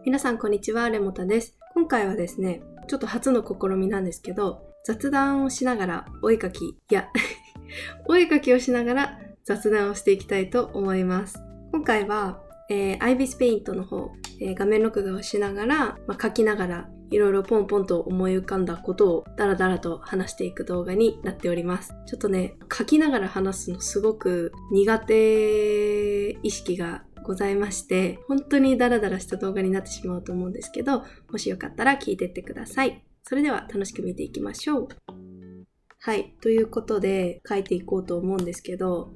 皆さんこんにちは、レモタです。今回はですね、ちょっと初の試みなんですけど、雑談をしながらお絵描きをしながら雑談をしていきたいと思います。今回は、IBIS Paint の方、画面録画をしながら、描きながらいろいろポンポンと思い浮かんだことをダラダラと話していく動画になっております。ちょっとね、描きながら話すのすごく苦手意識がございまして、本当にダラダラした動画になってしまうと思うんですけど、もしよかったら聞いてってください。それでは楽しく見ていきましょう。はい、ということで描いていこうと思うんですけど、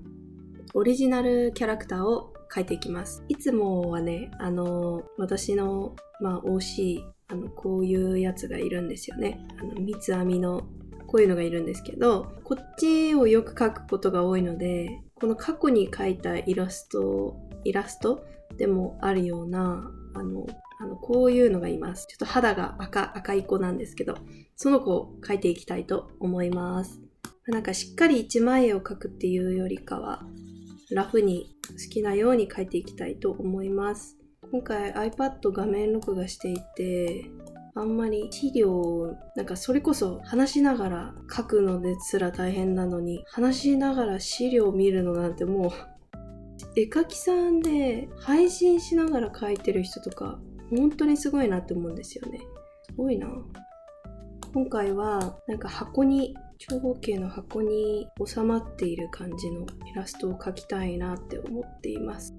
オリジナルキャラクターを描いていきます。いつもはね、私の、惜しい、こういうやつがいるんですよね。三つ編みのこういうのがいるんですけど、こっちをよく描くことが多いので、この過去に描いたイラストでもあるような、こういうのがいます。ちょっと肌が赤い子なんですけど、その子を描いていきたいと思います。なんかしっかり一枚絵を描くっていうよりかは、ラフに好きなように描いていきたいと思います。今回 iPad 画面録画していて、あんまり資料、なんかそれこそ話しながら書くのですら大変なのに、話しながら資料を見るのなんてもう、絵描きさんで配信しながら描いてる人とか、本当にすごいなって思うんですよね。すごいな。今回はなんか長方形の箱に収まっている感じのイラストを描きたいなって思っています。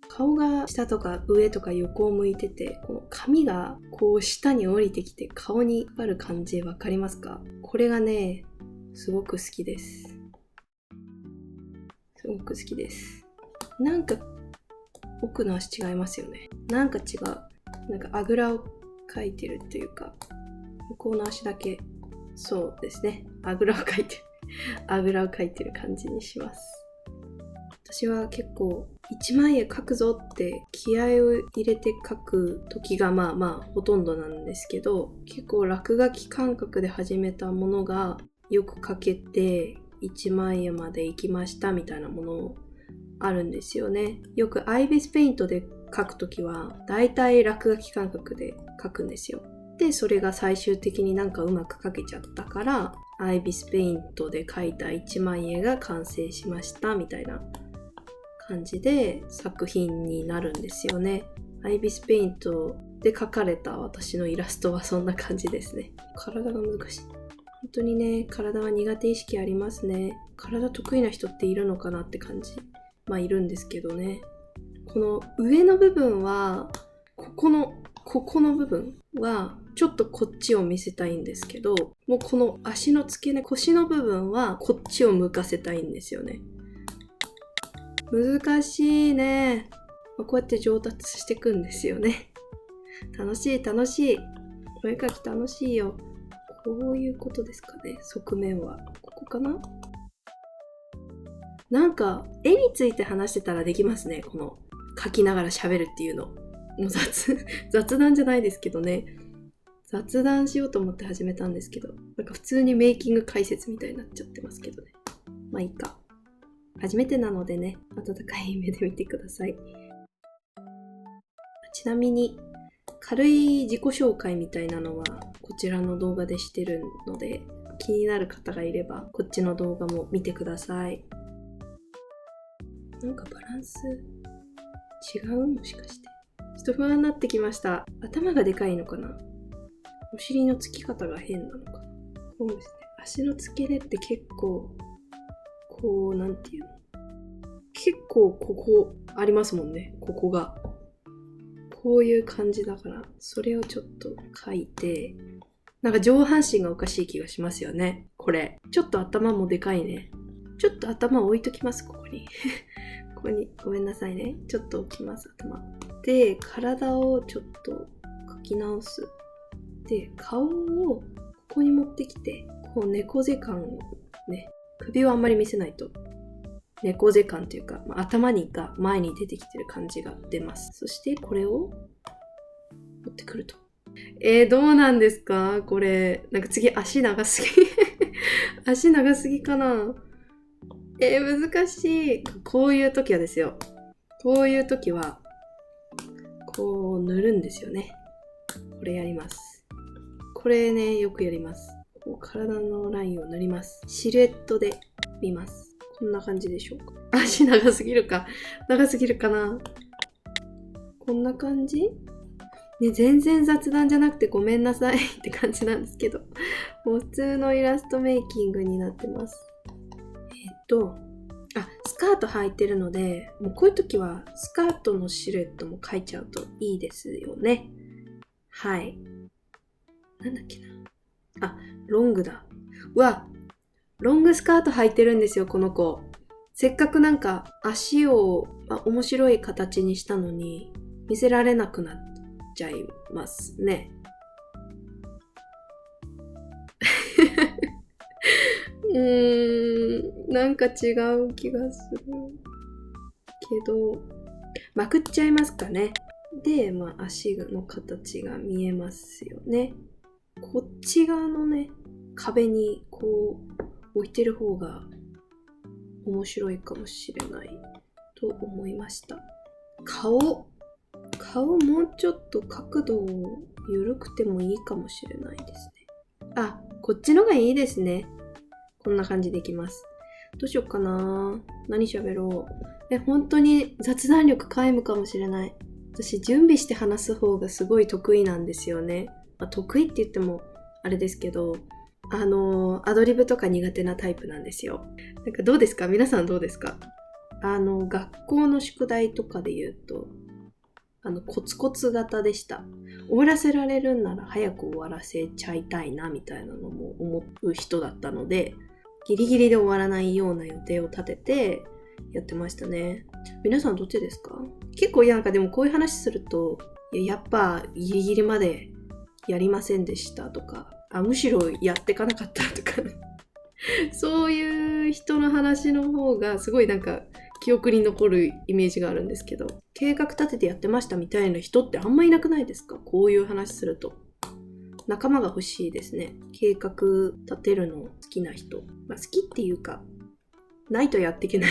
顔が下とか上とか横を向いてて、この髪がこう下に降りてきて顔にかかる感じわかりますか？これがね、すごく好きです。すごく好きです。なんか奥の足違いますよね。なんか違う。なんかあぐらをかいてるっていうか、向こうの足だけ、そうですね。あぐらをかいてる感じにします。私は結構一枚絵描くぞって気合を入れて描く時がほとんどなんですけど、結構落書き感覚で始めたものがよく描けて一枚絵まで行きましたみたいなものあるんですよね。よく IBIS Paint で描くときはだいたい落書き感覚で描くんですよ。で、それが最終的になんかうまく描けちゃったから IBIS Paint で描いた一枚絵が完成しましたみたいな感じで作品になるんですよね。IBIS Paint で描かれた私のイラストはそんな感じですね。体が難しい。本当にね、体は苦手意識ありますね。体得意な人っているのかなって感じ。いるんですけどね。この上の部分は、ここの部分はちょっとこっちを見せたいんですけど、もうこの足の付け根、腰の部分はこっちを向かせたいんですよね。難しいね。こうやって上達していくんですよね。楽しい。お絵描き楽しいよ。こういうことですかね。側面は。ここかな？なんか、絵について話してたらできますね。この、描きながら喋るっていうの。もう雑談じゃないですけどね。雑談しようと思って始めたんですけど、なんか普通にメイキング解説みたいになっちゃってますけどね。いいか。初めてなのでね、温かい目で見てください。ちなみに、軽い自己紹介みたいなのはこちらの動画でしてるので、気になる方がいればこっちの動画も見てください。なんかバランス違う？もしかして。ちょっと不安になってきました。頭がでかいのかな？お尻のつき方が変なのかな？そうですね。足の付け根って結構、こう、なんていうの？結構ここありますもんね。ここが。こういう感じだから、それをちょっと描いて、なんか上半身がおかしい気がしますよね。これ。ちょっと頭もでかいね。ちょっと頭置いときます、ここに。ここに、ごめんなさいね。ちょっと置きます、頭。で、体をちょっと描き直す。で、顔をここに持ってきて、こう猫背感をね、首をあんまり見せないと。猫背感というか、頭が前に出てきてる感じが出ます。そしてこれを持ってくると。どうなんですかこれ。なんか次足長すぎ。足長すぎかな？難しい。こういう時はですよ。こういう時は、こう塗るんですよね。これやります。これね、よくやります。こう体のラインを塗ります。シルエットで見ます。こんな感じでしょうか。足長すぎるか。長すぎるかな。こんな感じね、全然雑談じゃなくてごめんなさいって感じなんですけど。もう普通のイラストメイキングになってます。スカート履いてるので、もうこういう時はスカートのシルエットも描いちゃうといいですよね。はい。なんだっけな。ロングだ。ロングスカート履いてるんですよ、この子。せっかくなんか足を面白い形にしたのに見せられなくなっちゃいますね。なんか違う気がするけど、まくっちゃいますかね。で、足の形が見えますよね。こっち側のね、壁にこう置いてる方が面白いかもしれないと思いました。顔もうちょっと角度を緩くてもいいかもしれないですね。こっちのがいいですね。こんな感じでいきます。どうしようかな。何喋ろう。本当に雑談力皆無かもしれない。私準備して話す方がすごい得意なんですよね。得意って言ってもあれですけど、アドリブとか苦手なタイプなんですよ。なんかどうですか？皆さんどうですか？学校の宿題とかで言うと、コツコツ型でした。終わらせられるんなら早く終わらせちゃいたいなみたいなのも思う人だったので、ギリギリで終わらないような予定を立ててやってましたね。皆さんどっちですか？結構なんかでもこういう話すると、やっぱギリギリまでやりませんでしたとか、むしろやってかなかったとか、そういう人の話の方がすごいなんか記憶に残るイメージがあるんですけど、計画立ててやってましたみたいな人ってあんまいなくないですか？こういう話すると。仲間が欲しいですね。計画立てるの好きな人。好きっていうか、ないとやっていけない。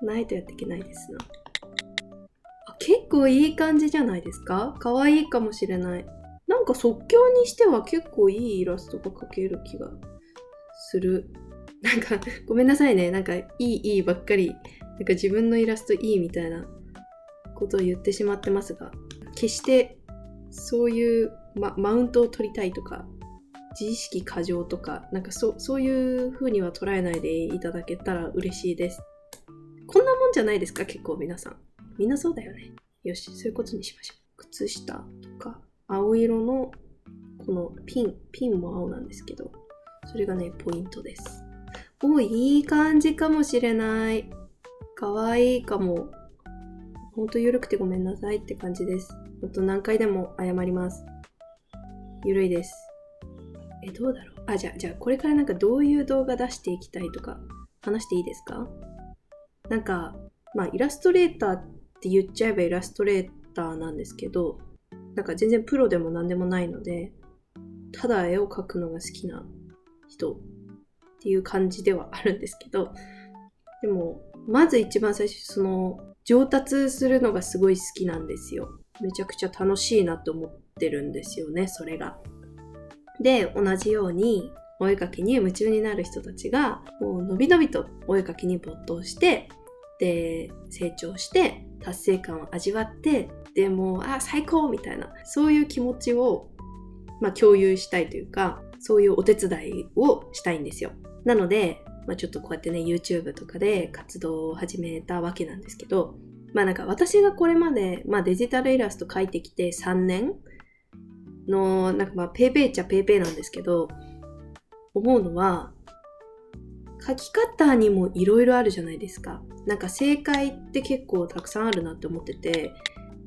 ないとやっていけないですな。結構いい感じじゃないですか？可愛いかもしれない。なんか即興にしては結構いいイラストが描ける気がする。なんかごめんなさいね。なんかいいばっかり、なんか自分のイラストいいみたいなことを言ってしまってますが、決してそういうマウントを取りたいとか、自意識過剰とか、なんかそういう風には捉えないでいただけたら嬉しいです。こんなもんじゃないですか？結構皆さん。みんなそうだよね。よし、そういうことにしましょう。靴下とか、青色のこのピンも青なんですけど、それがね、ポイントです。いい感じかもしれない。かわいいかも。ほんと緩くてごめんなさいって感じです。ほんと何回でも謝ります。ゆるいです。どうだろう。じゃあこれからなんかどういう動画出していきたいとか話していいですか？なんか、イラストレーターって言っちゃえばイラストレーターなんですけど、なんか全然プロでも何でもないので、ただ絵を描くのが好きな人っていう感じではあるんですけど、でもまず一番最初上達するのがすごい好きなんですよ。めちゃくちゃ楽しいなと思ってるんですよね、それが。で、同じようにお絵描きに夢中になる人たちがもうのびのびとお絵描きに没頭して、で成長して達成感を味わって、でもう最高みたいな、そういう気持ちを共有したいというか、そういうお手伝いをしたいんですよ。なのでちょっとこうやってね YouTube とかで活動を始めたわけなんですけど、なんか私がこれまでデジタルイラスト描いてきて3年のなんかペーペーっちゃペーペーなんですけど、思うのは描き方にもいろいろあるじゃないですか。なんか正解って結構たくさんあるなって思ってて、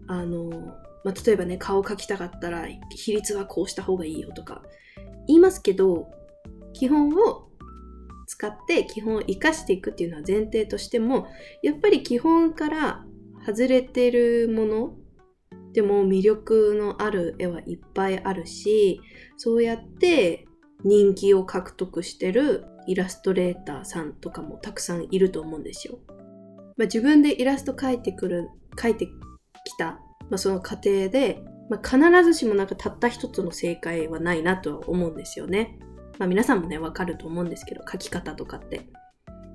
例えばね、顔描きたかったら比率はこうした方がいいよとか言いますけど、基本を使って基本を生かしていくっていうのは前提としても、やっぱり基本から外れてるものでも魅力のある絵はいっぱいあるし、そうやって人気を獲得してるイラストレーターさんとかもたくさんいると思うんですよ。自分でイラスト描いてきた、その過程で必ずしもなんかたった一つの正解はないなとは思うんですよね。皆さんもね、わかると思うんですけど、書き方とかって。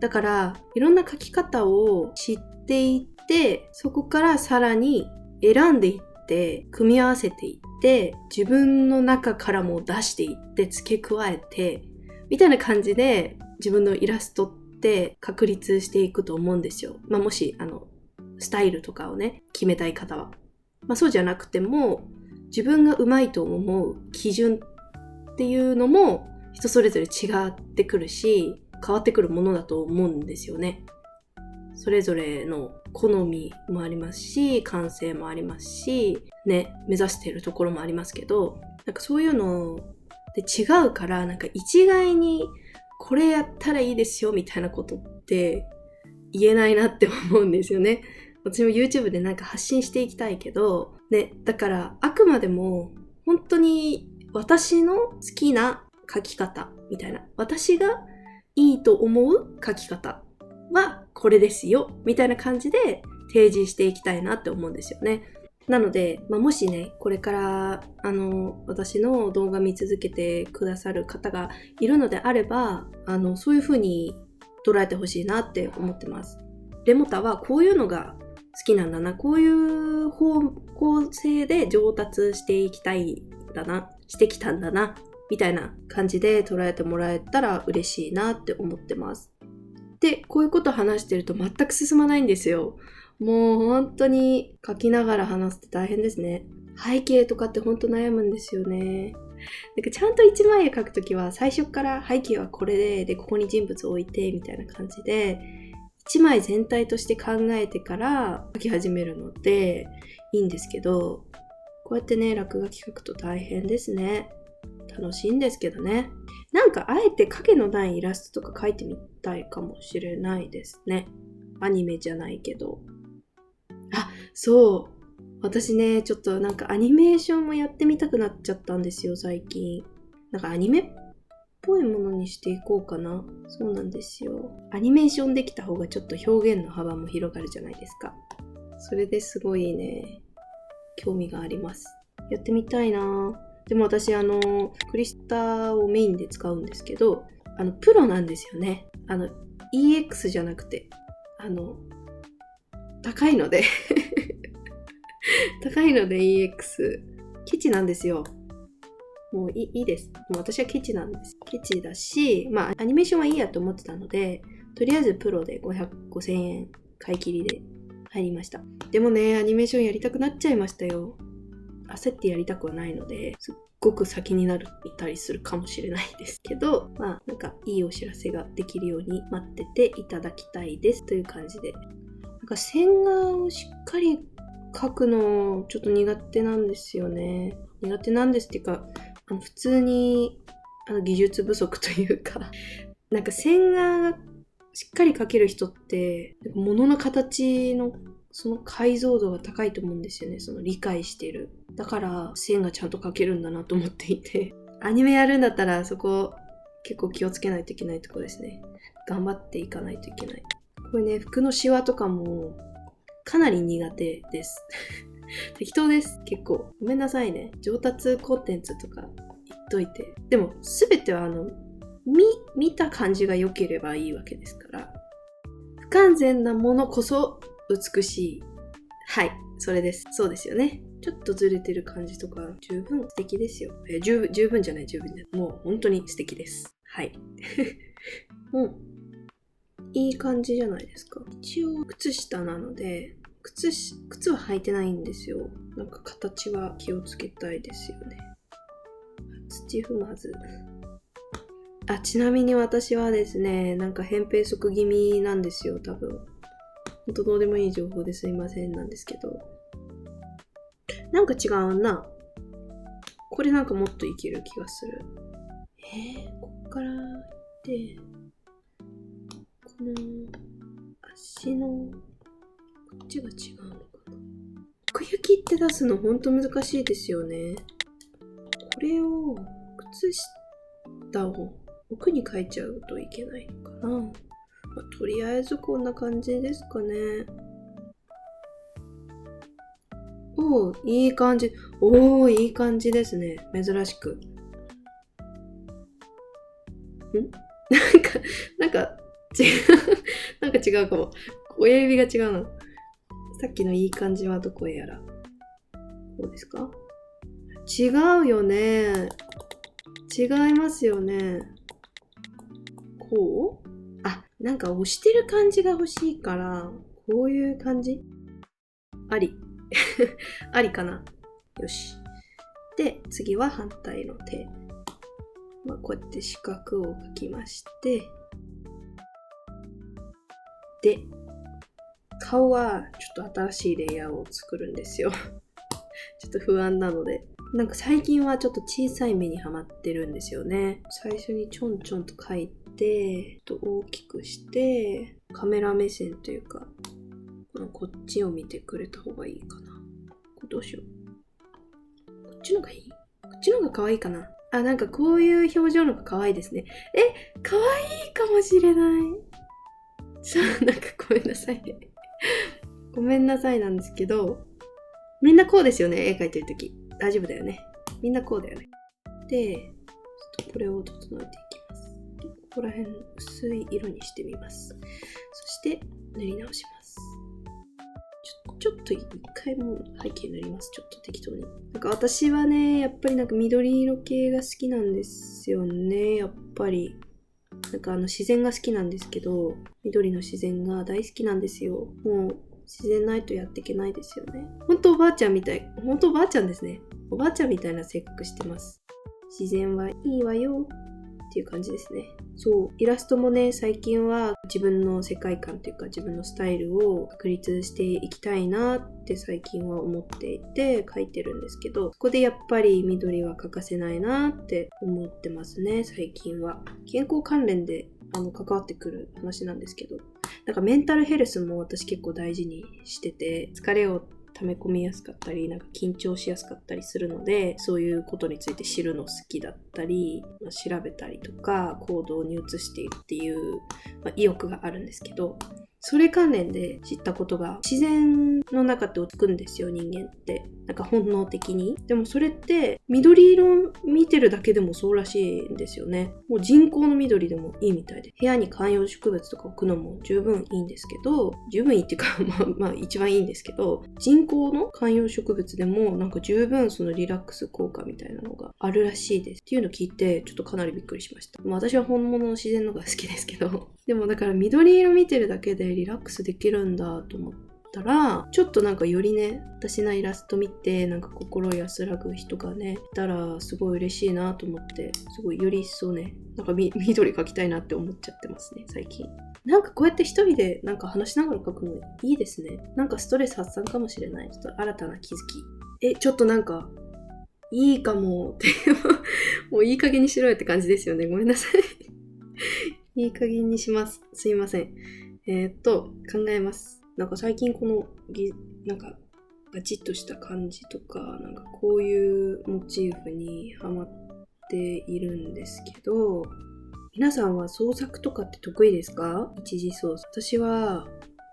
だから、いろんな書き方を知っていって、そこからさらに選んでいって、組み合わせていって、自分の中からも出していって、付け加えて、みたいな感じで、自分のイラストって確立していくと思うんですよ。もし、スタイルとかをね、決めたい方は。そうじゃなくても、自分がうまいと思う基準っていうのも、人それぞれ違ってくるし、変わってくるものだと思うんですよね。それぞれの好みもありますし、感性もありますし、ね、目指しているところもありますけど、なんかそういうので違うから、なんか一概にこれやったらいいですよみたいなことって言えないなって思うんですよね。私も YouTube でなんか発信していきたいけど、ね、だからあくまでも本当に私の好きな書き方みたいな、私がいいと思う書き方はこれですよみたいな感じで提示していきたいなって思うんですよね。なので、もしね、これから私の動画見続けてくださる方がいるのであれば、そういう風に捉えてほしいなって思ってます。レモタはこういうのが好きなんだな、こういう方向性で上達していきたいんだな、してきたんだなみたいな感じで捉えてもらえたら嬉しいなって思ってます。で、こういうこと話してると全く進まないんですよ。もう本当に書きながら話すって大変ですね。背景とかって本当悩むんですよね。なんかちゃんと一枚絵描くときは最初から背景はこれで、ここに人物を置いてみたいな感じで、一枚全体として考えてから描き始めるのでいいんですけど、こうやってね、落書き描くと大変ですね。楽しいんですけどね。なんかあえて影のないイラストとか描いてみたいかもしれないですね。アニメじゃないけど。そう。私ね、ちょっとなんかアニメーションもやってみたくなっちゃったんですよ、最近。なんかアニメっぽいものにしていこうかな。そうなんですよ。アニメーションできた方がちょっと表現の幅も広がるじゃないですか。それですごいね、興味があります。やってみたいな。でも私クリスタをメインで使うんですけど、プロなんですよね。EX じゃなくて、高いので高いので EX ケチなんですよ。もういいです。もう私はケチなんです。ケチだし、アニメーションはいいやと思ってたので、とりあえずプロで5000円買い切りで入りました。でもね、アニメーションやりたくなっちゃいましたよ。焦ってやりたくはないので、すっごく先になったりするかもしれないですけど、なんかいいお知らせができるように待ってていただきたいですという感じで。なんか線画をしっかり描くのちょっと苦手なんですよね。苦手なんですっていうか、普通に技術不足というかなんか線画がしっかり描ける人って物の形のその解像度が高いと思うんですよね。その理解してる。だから線がちゃんと描けるんだなと思っていて、アニメやるんだったらそこ結構気をつけないといけないところですね。頑張っていかないといけない。これね、服のシワとかもかなり苦手です。適当です。結構。ごめんなさいね。上達コンテンツとか言っといて。でも、すべては見た感じが良ければいいわけですから。不完全なものこそ美しい。はい。それです。そうですよね。ちょっとずれてる感じとか十分素敵ですよ。十分じゃない。もう本当に素敵です。はい。いい感じじゃないですか。一応靴下なので、靴は履いてないんですよ。なんか形は気をつけたいですよね。土踏まず。ちなみに私はですね、なんか扁平足気味なんですよ、多分。ほんとどうでもいい情報ですいませんなんですけど。なんか違うな。これなんかもっといける気がする。こっから行って、この足のこっちが違うのかな。奥行きって出すのほんと難しいですよね。これを靴下を奥に書いちゃうといけないのかな。とりあえずこんな感じですかね。おー、いい感じ。おー、いい感じですね。珍しく。なんか違う。なんか違うかも。親指が違うな。さっきのいい感じはどこへやら。こうですか？違うよね。違いますよね。こう？あ、なんか押してる感じが欲しいから、こういう感じ？あり。ありかな。よし。で、次は反対の手。こうやって四角を描きまして、で、顔はちょっと新しいレイヤーを作るんですよ。ちょっと不安なので。なんか最近はちょっと小さい目にはまってるんですよね。最初にちょんちょんと描いて、大きくして、カメラ目線というか、こっちを見てくれた方がいいかな。どうしよう。こっちのがいい？こっちのが可愛いかな。あ、なんかこういう表情のが可愛いですね。可愛いかもしれない。なんかごめんなさいね。ごめんなさいなんですけど、みんなこうですよね、絵描いてるとき。大丈夫だよね。みんなこうだよね。で、ちょっとこれを整えていきます。ここら辺薄い色にしてみます。そして塗り直します。ちょっと一回もう背景塗ります。ちょっと適当に。なんか私はね、やっぱりなんか緑色系が好きなんですよね。やっぱり。なんか自然が好きなんですけど、緑の自然が大好きなんですよ。もう自然ないとやっていけないですよね。ほんとおばあちゃんみたい。ほんとおばあちゃんですね。おばあちゃんみたいな性格してます。自然はいいわよっていう感じですね。そう、イラストもね、最近は自分の世界観というか自分のスタイルを確立していきたいなって最近は思っていて描いてるんですけど、そこでやっぱり緑は欠かせないなって思ってますね、最近は。健康関連で関わってくる話なんですけど、なんかメンタルヘルスも私結構大事にしてて、疲れを溜め込みやすかったり、なんか緊張しやすかったりするので、そういうことについて知るの好きだったり、調べたりとか行動に移しているっていう、意欲があるんですけど、それ関連で知ったことが、自然の中って落ち着くんですよ、人間って。なんか本能的に。でもそれって緑色見てるだけでもそうらしいんですよね。もう人工の緑でもいいみたいで。部屋に観葉植物とか置くのも十分いいんですけど、十分いいっていうかまあ一番いいんですけど、人工の観葉植物でもなんか十分そのリラックス効果みたいなのがあるらしいです。っていうのを聞いてちょっとかなりびっくりしました。私は本物の自然のが好きですけど。でもだから緑色見てるだけでリラックスできるんだと思ったら、ちょっとなんかよりね、私のイラスト見てなんか心安らぐ人がね、いたらすごい嬉しいなと思って、すごいより一層ね、なんか緑描きたいなって思っちゃってますね、最近。なんかこうやって一人でなんか話しながら描くのいいですね。なんかストレス発散かもしれない。ちょっと新たな気づき。ちょっとなんか、いいかもってもういい加減にしろよって感じですよね。ごめんなさい。いい加減にします。すいません。考えます。なんか最近このなんかバチッとした感じとか、なんかこういうモチーフにハマっているんですけど、皆さんは創作とかって得意ですか？一次創作。私は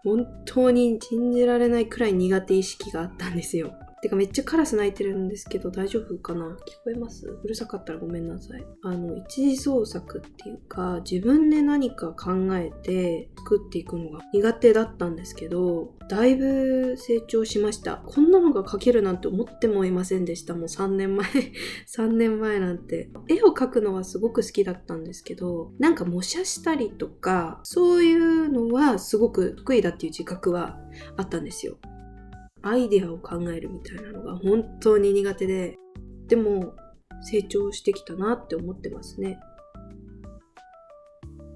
本当に信じられないくらい苦手意識があったんですよ。てかめっちゃカラス鳴いてるんですけど大丈夫かな？聞こえます？うるさかったらごめんなさい。一次創作っていうか自分で何か考えて作っていくのが苦手だったんですけど、だいぶ成長しました。こんなのが描けるなんて思ってもいませんでした。もう3年前3年前なんて。絵を描くのはすごく好きだったんですけど、なんか模写したりとかそういうのはすごく得意だっていう自覚はあったんですよ。アイデアを考えるみたいなのが本当に苦手で、でも成長してきたなって思ってますね。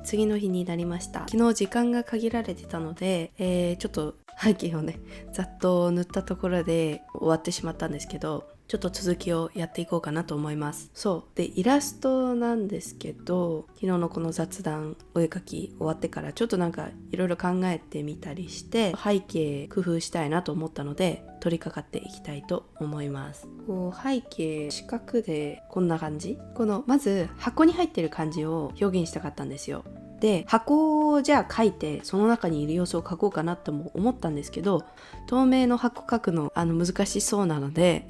次の日になりました。昨日時間が限られてたので、ちょっと背景をねざっと塗ったところで終わってしまったんですけど、ちょっと続きをやっていこうかなと思います。そうで、イラストなんですけど、昨日のこの雑談お絵描き終わってからちょっとなんかいろいろ考えてみたりして背景工夫したいなと思ったので取り掛かっていきたいと思います。こう背景四角でこんな感じ、このまず箱に入ってる感じを表現したかったんですよ。で箱をじゃあ書いてその中にいる様子を書こうかなとも思ったんですけど、透明の箱書くの難しそうなので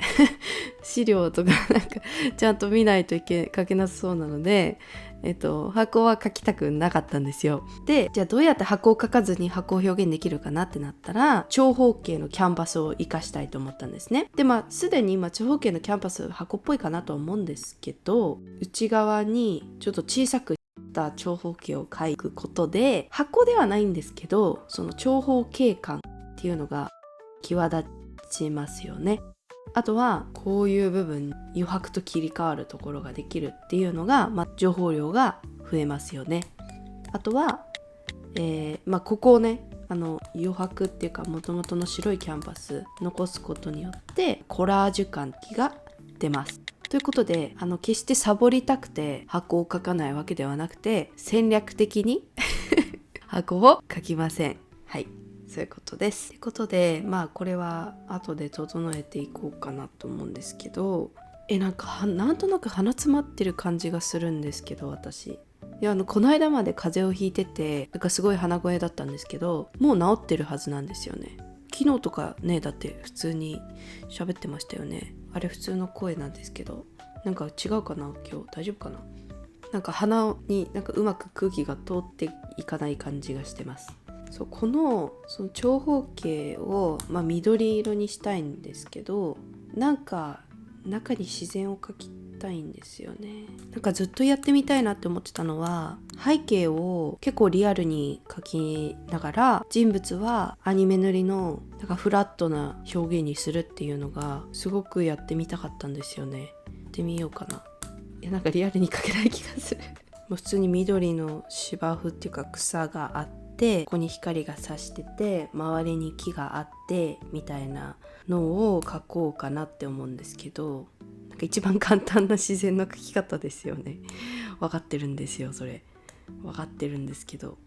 資料とかなんかちゃんと見ないと書けなさそうなので、箱は書きたくなかったんですよ。で、じゃあどうやって箱を書かずに箱を表現できるかなってなったら、長方形のキャンバスを活かしたいと思ったんですね。で、すでに今長方形のキャンバス箱っぽいかなと思うんですけど、内側にちょっと小さくした長方形を描くことで、箱ではないんですけど、その長方形感っていうのが際立ちますよね。あとはこういう部分余白と切り替わるところができるっていうのが、情報量が増えますよね。あとは、ここをね余白っていうか元々の白いキャンバス残すことによってコラージュ感が出ます。ということで決してサボりたくて箱を描かないわけではなくて、戦略的に箱を描きません。はい、そういうことです。ということでこれは後で整えていこうかなと思うんですけど、なんとなく鼻詰まってる感じがするんですけど、私この間まで風邪をひいててすごい鼻声だったんですけど、もう治ってるはずなんですよね。昨日とかね、だって普通に喋ってましたよね。あれ普通の声なんですけど、違うかな、今日大丈夫かな。鼻にうまく空気が通っていかない感じがしてます。そう、その長方形を、緑色にしたいんですけど、中に自然を描きたいんですよね。ずっとやってみたいなって思ってたのは、背景を結構リアルに描きながら人物はアニメ塗りのフラットな表現にするっていうのがすごくやってみたかったんですよね。やってみようかな。リアルに描けない気がするもう普通に緑の芝生っていうか草があって、ここに光が差してて周りに木があってみたいなのを描こうかなって思うんですけど、一番簡単な自然の描き方ですよね。分かってるんですよ、それ分かってるんですけど、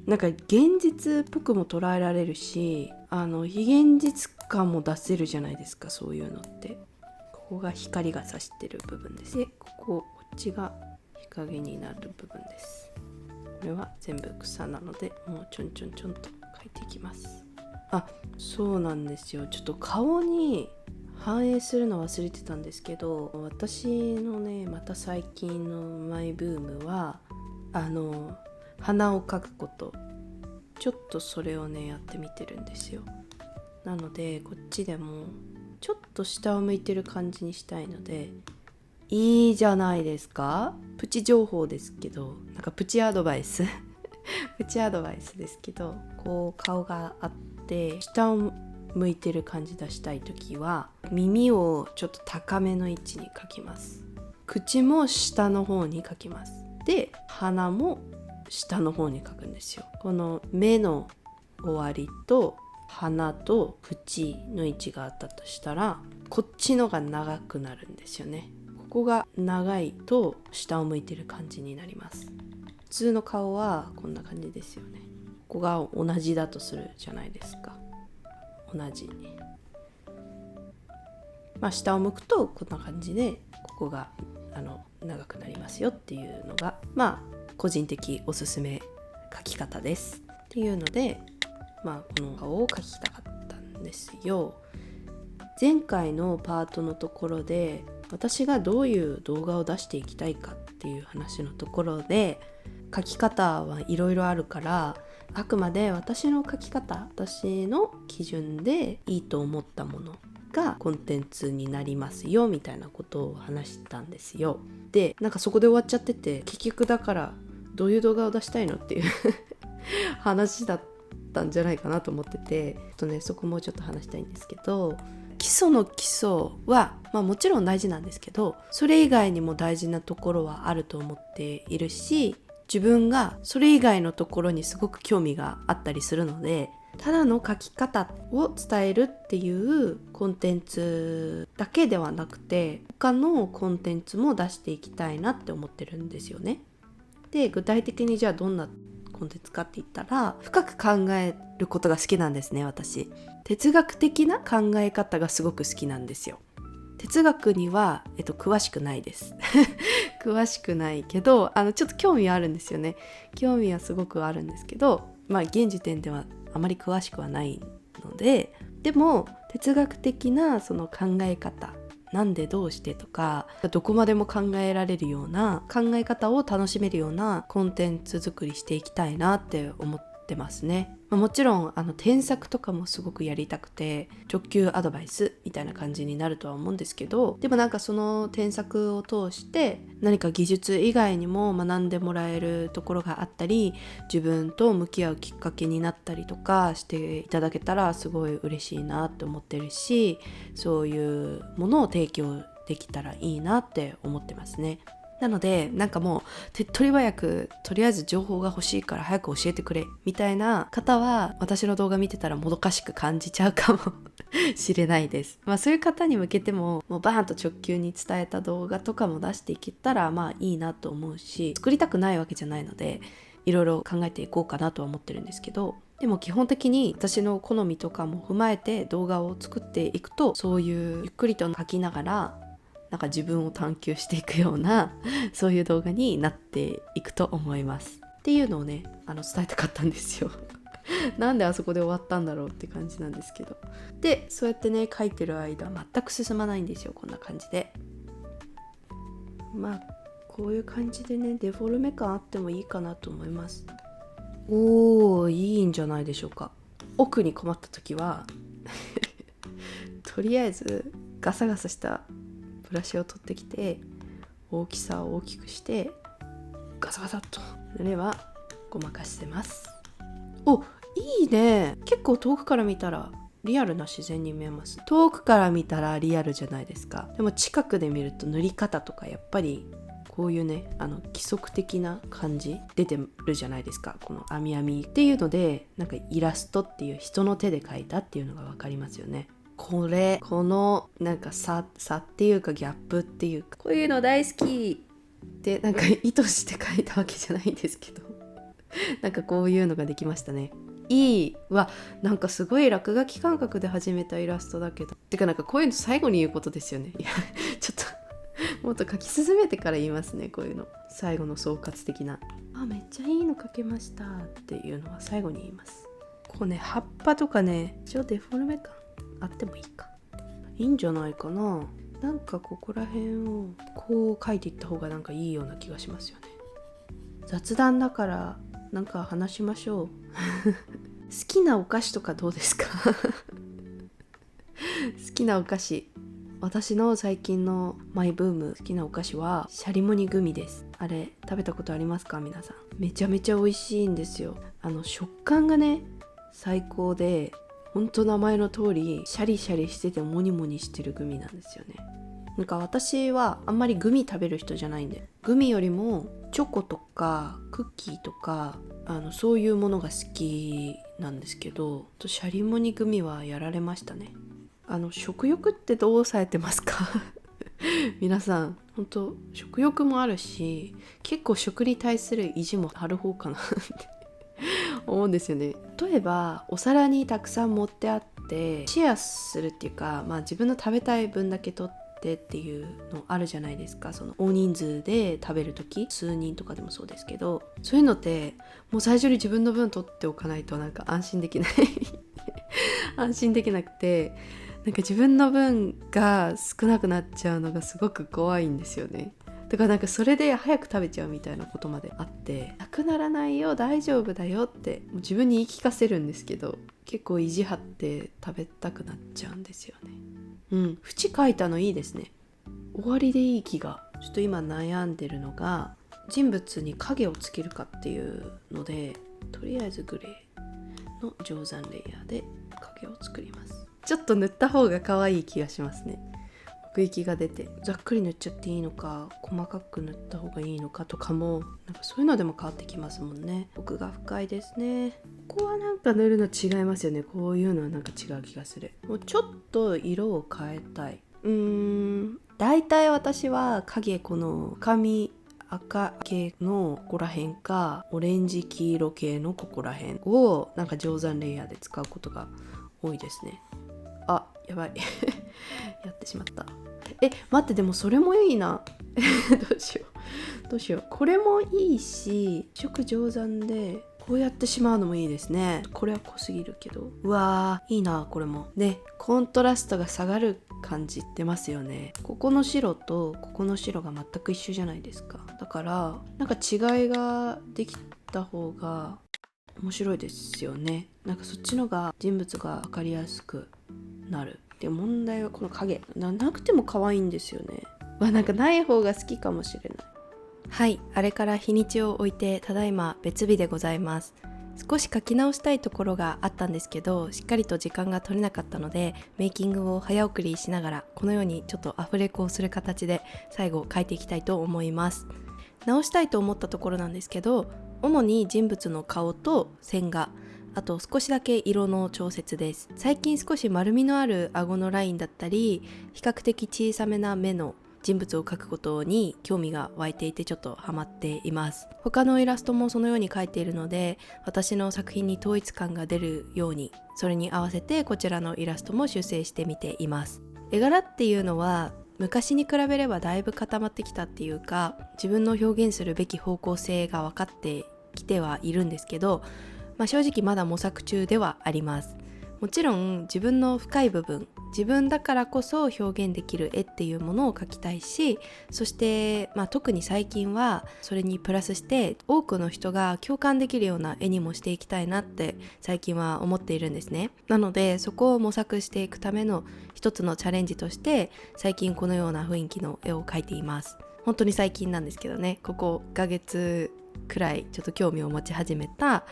現実っぽくも捉えられるし、非現実感も出せるじゃないですか、そういうのって。ここが光が差してる部分です。で、こっちが日陰になる部分です。これは全部草なので、もうちょんと描いていきます。そうなんですよ。ちょっと顔に反映するの忘れてたんですけど、私のね、また最近のマイブームは鼻を描くこと。ちょっとそれをねやってみてるんですよ。なのでこっちでもちょっと下を向いてる感じにしたいので、いいじゃないですか。プチ情報ですけど、プチアドバイスプチアドバイスですけど、こう顔があって下を向いてる感じ出したいときは、耳をちょっと高めの位置に描きます。口も下の方に描きます。で、鼻も下の方に描くんですよ。この目の終わりと鼻と口の位置があったとしたら、こっちのが長くなるんですよね。ここが長いと下を向いてる感じになります。普通の顔はこんな感じですよね。ここが同じだとするじゃないですか。同じ。下を向くとこんな感じで、ここが長くなりますよっていうのが個人的おすすめ描き方ですっていうので、この顔を描きたかったんですよ。前回のパートのところで、私がどういう動画を出していきたいかっていう話のところで、描き方はいろいろあるから、あくまで私の描き方、私の基準でいいと思ったものがコンテンツになりますよみたいなことを話したんですよ。で、そこで終わっちゃってて、結局だからどういう動画を出したいのっていう話だったんじゃないかなと思ってて、そこもうちょっと話したいんですけど、基礎の基礎は、もちろん大事なんですけど、それ以外にも大事なところはあると思っているし、自分がそれ以外のところにすごく興味があったりするので、ただの書き方を伝えるっていうコンテンツだけではなくて、他のコンテンツも出していきたいなって思ってるんですよね。で、具体的にじゃあどんなコンテンツかって言ったら、深く考えることが好きなんですね、私。哲学的な考え方がすごく好きなんですよ。哲学には、詳しくないです詳しくないけどちょっと興味はあるんですよね。興味はすごくあるんですけど、現時点ではあまり詳しくはないので、でも哲学的なその考え方、なんでどうしてとかどこまでも考えられるような考え方を楽しめるようなコンテンツ作りしていきたいなって思ってますね。もちろん添削とかもすごくやりたくて直球アドバイスみたいな感じになるとは思うんですけど、でもその添削を通して何か技術以外にも学んでもらえるところがあったり、自分と向き合うきっかけになったりとかしていただけたらすごい嬉しいなって思ってるし、そういうものを提供できたらいいなって思ってますね。なのでもう手っ取り早くとりあえず情報が欲しいから早く教えてくれみたいな方は私の動画見てたらもどかしく感じちゃうかもしれないです。そういう方に向けてもうバーンと直球に伝えた動画とかも出していけたらいいなと思うし、作りたくないわけじゃないのでいろいろ考えていこうかなとは思ってるんですけど、でも基本的に私の好みとかも踏まえて動画を作っていくと、そういうゆっくりと書きながら自分を探求していくようなそういう動画になっていくと思いますっていうのをね伝えたかったんですよなんであそこで終わったんだろうって感じなんですけど、でそうやってね書いてる間全く進まないんですよ。こんな感じでこういう感じでねデフォルメ感あってもいいかなと思います。いいんじゃないでしょうか。奥に困った時はとりあえずガサガサしたブラシを取ってきて大きさを大きくしてガサガサっと塗ればごまかしてます。いいね。結構遠くから見たらリアルな自然に見えます。遠くから見たらリアルじゃないですか。でも近くで見ると塗り方とかやっぱりこういうね規則的な感じ出てるじゃないですか。この網網っていうのでイラストっていう人の手で描いたっていうのが分かりますよね。この差っていうかギャップっていうか、こういうの大好きって意図して書いたわけじゃないんですけどこういうのができましたね。いいはすごい落書き感覚で始めたイラストだけど、てかこういうの最後に言うことですよね。いやちょっともっと書き進めてから言いますね。こういうの最後の総括的なめっちゃいいの書けましたっていうのは最後に言います。こうね葉っぱとかね一応デフォルメ感あってもいいんじゃないかな。ここら辺をこう書いていった方がいいような気がしますよね。雑談だから話しましょう好きなお菓子とかどうですか好きなお菓子、私の最近のマイブーム好きなお菓子はシャリモニグミです。あれ食べたことありますか皆さん。めちゃめちゃ美味しいんですよ。食感がね最高で、ほんと名前の通りシャリシャリしててモニモニしてるグミなんですよね。私はあんまりグミ食べる人じゃないんで、グミよりもチョコとかクッキーとかそういうものが好きなんですけど、シャリモニグミはやられましたね。食欲ってどうされてますか皆さん本当食欲もあるし、結構食に対する意地もある方かなって思うんですよね。例えばお皿にたくさん盛ってあってシェアするっていうか、自分の食べたい分だけ取ってっていうのあるじゃないですか。その大人数で食べるとき、数人とかでもそうですけど、そういうのってもう最初に自分の分取っておかないと安心できない安心できなくて、自分の分が少なくなっちゃうのがすごく怖いんですよね。だからそれで早く食べちゃうみたいなことまであって、なくならないよ大丈夫だよってもう自分に言い聞かせるんですけど、結構意地張って食べたくなっちゃうんですよね。縁書いたのいいですね。終わりでいい気が。ちょっと今悩んでるのが人物に影をつけるかっていうので、とりあえずグレーの定山レイヤーで影を作ります。ちょっと塗った方が可愛い気がしますね。奥行きが出て、ざっくり塗っちゃっていいのか細かく塗った方がいいのかとかもそういうのでも変わってきますもんね。奥が深いですね。ここは塗るの違いますよね。こういうのは違う気がする。もうちょっと色を変えたい。だいたい私は影この髪赤系のここら辺かオレンジ黄色系のここら辺を定山レイヤーで使うことが多いですね。やばいやってしまった。待って、でもそれもいいなどうしよう。どうしよう。これもいいし、色上手でこうやってしまうのもいいですね。これは濃すぎるけど、うわーいいな。これもね、コントラストが下がる感じってますよね。ここの白とここの白が全く一緒じゃないですか。だからなんか違いができた方が面白いですよね。なんかそっちのが人物が分かりやすくなる。で問題はこの影なくても可愛いんですよね。なんかない方が好きかもしれない。はい、あれから日にちを置いてただいま別日でございます。少し書き直したいところがあったんですけど、しっかりと時間が取れなかったので、メイキングを早送りしながらこのようにちょっとアフレコをする形で最後書いていきたいと思います。直したいと思ったところなんですけど、主に人物の顔と線画、あと少しだけ色の調節です。最近少し丸みのある顎のラインだったり、比較的小さめな目の人物を描くことに興味が湧いていて、ちょっとハマっています。他のイラストもそのように描いているので、私の作品に統一感が出るように、それに合わせてこちらのイラストも修正してみています。絵柄っていうのは昔に比べればだいぶ固まってきたっていうか、自分の表現するべき方向性が分かってきてはいるんですけど、正直まだ模索中ではあります。もちろん自分の深い部分、自分だからこそ表現できる絵っていうものを描きたいし、そして、特に最近はそれにプラスして多くの人が共感できるような絵にもしていきたいなって最近は思っているんですね。なのでそこを模索していくための一つのチャレンジとして、最近このような雰囲気の絵を描いています。本当に最近なんですけどね、ここ1ヶ月くらいちょっと興味を持ち始めた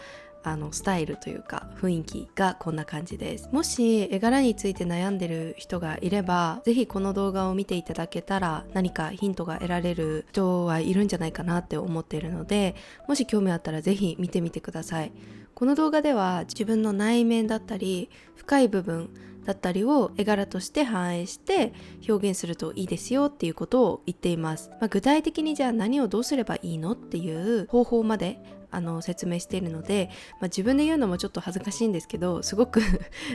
スタイルというか雰囲気がこんな感じです。もし絵柄について悩んでる人がいれば、ぜひこの動画を見ていただけたら何かヒントが得られる人はいるんじゃないかなって思っているので、もし興味あったらぜひ見てみてください。この動画では自分の内面だったり深い部分だったりを絵柄として反映して表現するといいですよっていうことを言っています。具体的にじゃあ何をどうすればいいのっていう方法まで説明しているので、自分で言うのもちょっと恥ずかしいんですけど、すごく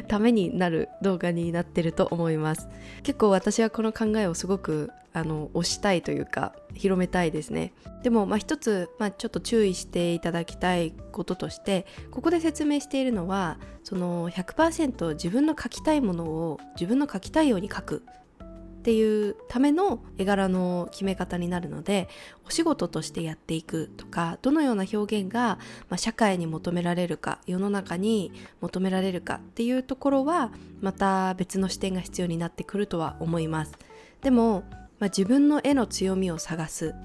ためになる動画になってると思います。結構私はこの考えをすごく推したいというか広めたいですね。でも一つ、ちょっと注意していただきたいこととして、ここで説明しているのはその 100% 自分の描きたいものを自分の描きたいように描くっていうための絵柄の決め方になるので、お仕事としてやっていくとか、どのような表現が、社会に求められるか、世の中に求められるかっていうところはまた別の視点が必要になってくるとは思います。でも、自分の絵の強みを探す、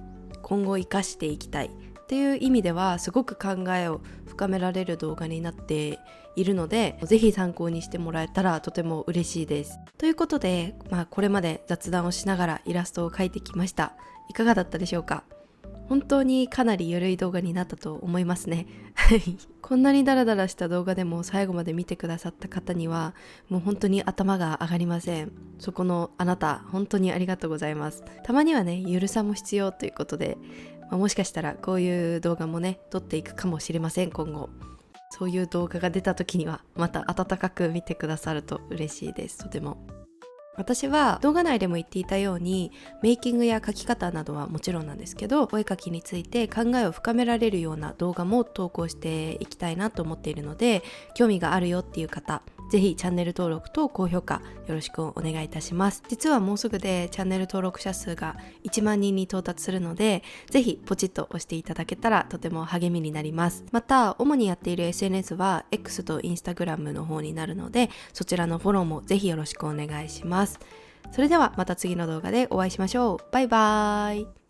今後生かしていきたいっていう意味ではすごく考えを深められる動画になっているので、ぜひ参考にしてもらえたらとても嬉しいです。ということで、これまで雑談をしながらイラストを描いてきました。いかがだったでしょうか？本当にかなりゆるい動画になったと思いますね。こんなにダラダラした動画でも最後まで見てくださった方にはもう本当に頭が上がりません。そこのあなた、本当にありがとうございます。たまにはね、ゆるさも必要ということで、もしかしたらこういう動画もね撮っていくかもしれません。今後そういう動画が出た時にはまた温かく見てくださると嬉しいです。とても私は動画内でも言っていたように、メイキングや描き方などはもちろんなんですけど、お絵描きについて考えを深められるような動画も投稿していきたいなと思っているので、興味があるよっていう方、ぜひチャンネル登録と高評価よろしくお願いいたします。実はもうすぐでチャンネル登録者数が1万人に到達するので、ぜひポチッと押していただけたらとても励みになります。また主にやっている SNS は X と Instagram の方になるので、そちらのフォローもぜひよろしくお願いします。それではまた次の動画でお会いしましょう。バイバーイ。